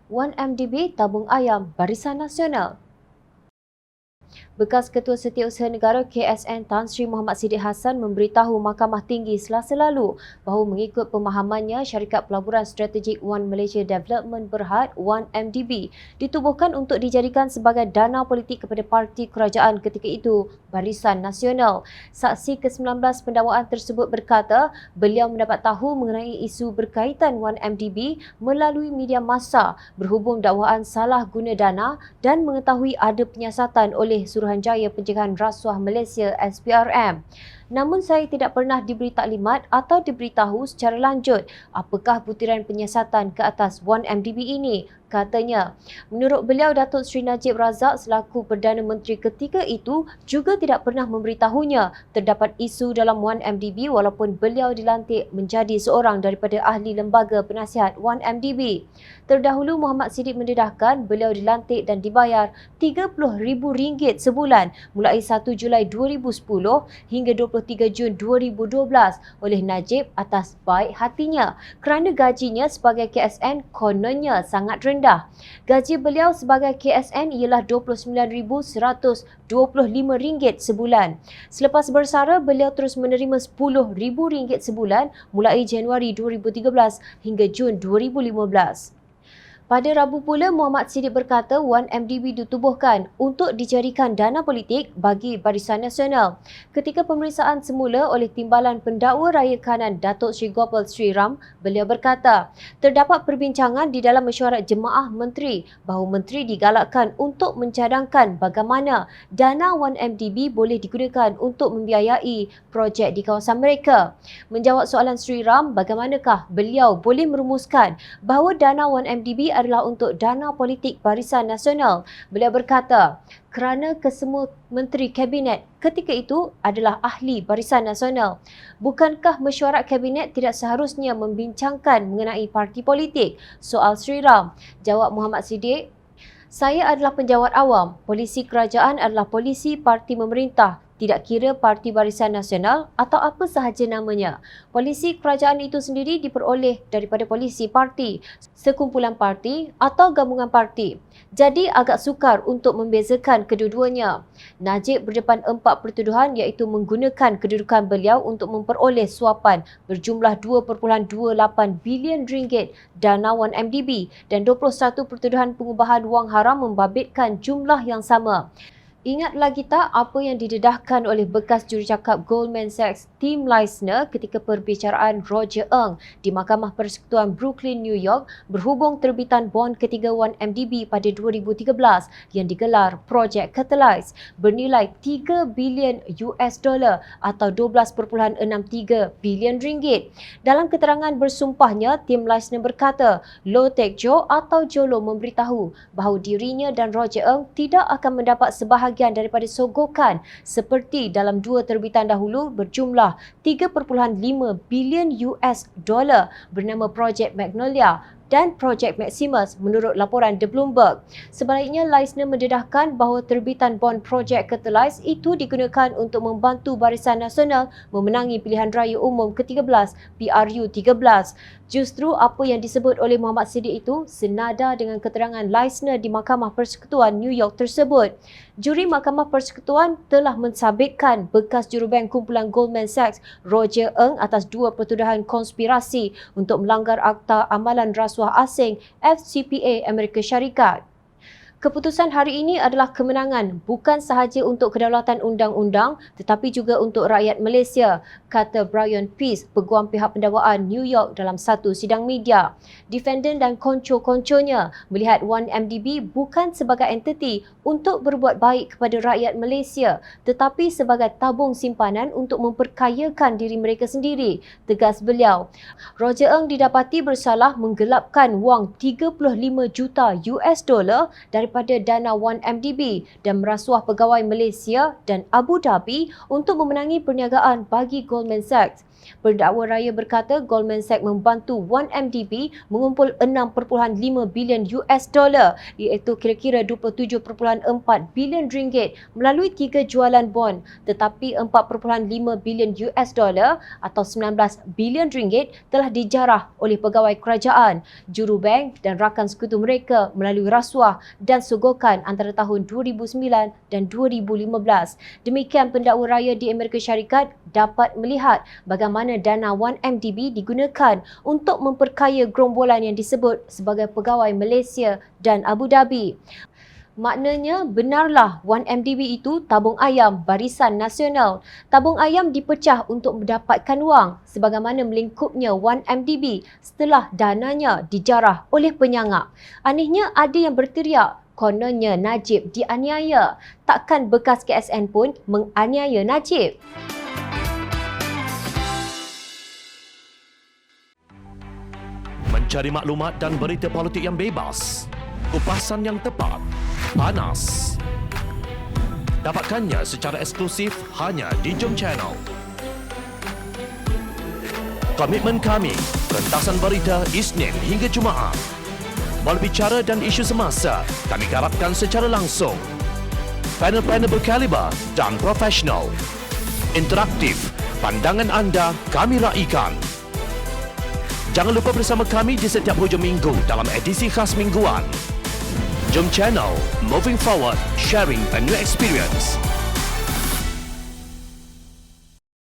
1MDB tabung ayam Barisan Nasional. Bekas Ketua Setiausaha Negara KSN Tan Sri Muhammad Siddiq Hassan memberitahu Mahkamah Tinggi Selasa lalu bahawa mengikut pemahamannya Syarikat Pelaburan Strategik One Malaysia Development Berhad 1MDB ditubuhkan untuk dijadikan sebagai dana politik kepada parti kerajaan ketika itu Barisan Nasional. Saksi ke-19 pendakwaan tersebut berkata beliau mendapat tahu mengenai isu berkaitan 1MDB melalui media massa berhubung dakwaan salah guna dana dan mengetahui ada penyiasatan oleh Suruhanjaya Pencegahan Rasuah Malaysia SPRM. Namun saya tidak pernah diberi taklimat atau diberitahu secara lanjut apakah butiran penyiasatan ke atas 1MDB ini, katanya. Menurut beliau, Datuk Seri Najib Razak selaku Perdana Menteri ketika itu juga tidak pernah memberitahunya terdapat isu dalam 1MDB walaupun beliau dilantik menjadi seorang daripada ahli lembaga penasihat 1MDB. Terdahulu Muhammad Siddiq mendedahkan beliau dilantik dan dibayar RM30,000 sebulan mulai 1 Julai 2010 hingga 23 Jun 2012 oleh Najib atas baik hatinya kerana gajinya sebagai KSN kononnya sangat rendah. Gaji beliau sebagai KSN ialah RM29,125 sebulan. Selepas bersara, beliau terus menerima RM10,000 sebulan mulai Januari 2013 hingga Jun 2015. Pada Rabu pula, Muhammad Siddiq berkata 1MDB ditubuhkan untuk dijadikan dana politik bagi Barisan Nasional. Ketika pemeriksaan semula oleh Timbalan Pendakwa Raya Kanan Datuk Seri Gopal Sri Ram, beliau berkata terdapat perbincangan di dalam mesyuarat jemaah menteri bahawa menteri digalakkan untuk mencadangkan bagaimana dana 1MDB boleh digunakan untuk membiayai projek di kawasan mereka. Menjawab soalan Sri Ram, bagaimanakah beliau boleh merumuskan bahawa dana 1MDB adalah untuk dana politik Barisan Nasional. Beliau berkata, kerana kesemua menteri kabinet ketika itu adalah ahli Barisan Nasional. Bukankah mesyuarat kabinet tidak seharusnya membincangkan mengenai parti politik? Soal Sri Ram. Jawab Muhammad Siddiq, saya adalah penjawat awam. Polisi kerajaan adalah polisi parti memerintah. Tidak kira Parti Barisan Nasional atau apa sahaja namanya. Polisi kerajaan itu sendiri diperoleh daripada polisi parti, sekumpulan parti atau gabungan parti. Jadi agak sukar untuk membezakan kedua-duanya. Najib berdepan 4 pertuduhan iaitu menggunakan kedudukan beliau untuk memperoleh suapan berjumlah RM2.28 bilion dana 1MDB dan 21 pertuduhan pengubahan wang haram membabitkan jumlah yang sama. Ingat lagi tak apa yang didedahkan oleh bekas jurucakap Goldman Sachs Tim Leissner ketika perbicaraan Roger Ng di Mahkamah Persekutuan Brooklyn, New York berhubung terbitan bond ketiga 1MDB pada 2013 yang digelar Projek Catalyze bernilai $3 bilion atau 12.63 bilion ringgit. Dalam keterangan bersumpahnya, Tim Leissner berkata Low Tech Joe atau Jolo memberitahu bahawa dirinya dan Roger Ng tidak akan mendapat sebahagian daripada sogokan seperti dalam 2 terbitan dahulu berjumlah $3.5 bilion bernama Projek Magnolia dan Projek Maximus menurut laporan The Bloomberg. Sebaliknya, Leissner mendedahkan bahawa terbitan bond Projek Catalyze itu digunakan untuk membantu Barisan Nasional memenangi pilihan raya umum ke-13 PRU 13. Justru apa yang disebut oleh Muhammad Siddiq itu senada dengan keterangan Leissner di Mahkamah Persekutuan New York tersebut. Juri Mahkamah Persekutuan telah mensabitkan bekas jurubank kumpulan Goldman Sachs Roger Ng atas 2 pertuduhan konspirasi untuk melanggar Akta Amalan Rasuah Asing FCPA Amerika Syarikat. Keputusan hari ini adalah kemenangan bukan sahaja untuk kedaulatan undang-undang tetapi juga untuk rakyat Malaysia, kata Brian Peace, peguam pihak pendakwaan New York dalam satu sidang media. Defendant dan konco-konconya melihat 1MDB bukan sebagai entiti untuk berbuat baik kepada rakyat Malaysia tetapi sebagai tabung simpanan untuk memperkayakan diri mereka sendiri, tegas beliau. Roger Ng didapati bersalah menggelapkan wang $35 juta daripada dana 1MDB dan merasuah pegawai Malaysia dan Abu Dhabi untuk memenangi perniagaan bagi Goldman Sachs. Pendakwa raya berkata Goldman Sachs membantu 1MDB mengumpul 6.5 bilion US dollar iaitu kira-kira 27.4 bilion ringgit melalui 3 jualan bond, tetapi 4.5 bilion US dollar atau 19 bilion ringgit telah dijarah oleh pegawai kerajaan, juru bank dan rakan sekutu mereka melalui rasuah dan sogokan antara tahun 2009 dan 2015. Demikian pendakwa raya di Amerika Syarikat dapat melihat bagaimana dana 1MDB digunakan untuk memperkaya gerombolan yang disebut sebagai pegawai Malaysia dan Abu Dhabi. Maknanya benarlah 1MDB itu tabung ayam Barisan Nasional. Tabung ayam dipecah untuk mendapatkan wang sebagaimana melingkupnya 1MDB setelah dananya dijarah oleh penyangap. Anehnya ada yang berteriak kononnya Najib dianiaya. Takkan bekas KSN pun menganiaya Najib? Mencari maklumat dan berita politik yang bebas, kupasan yang tepat, panas. Dapatkannya secara eksklusif hanya di Jom Channel. Komitmen kami, rentasan berita Isnin hingga Jumaat. Berbicara dan isu semasa, kami garapkan secara langsung. Panel-panel berkaliber dan profesional. Interaktif, pandangan anda kami raikan. Jangan lupa bersama kami di setiap hujung minggu dalam edisi khas mingguan. Jom Channel, moving forward, sharing a new experience.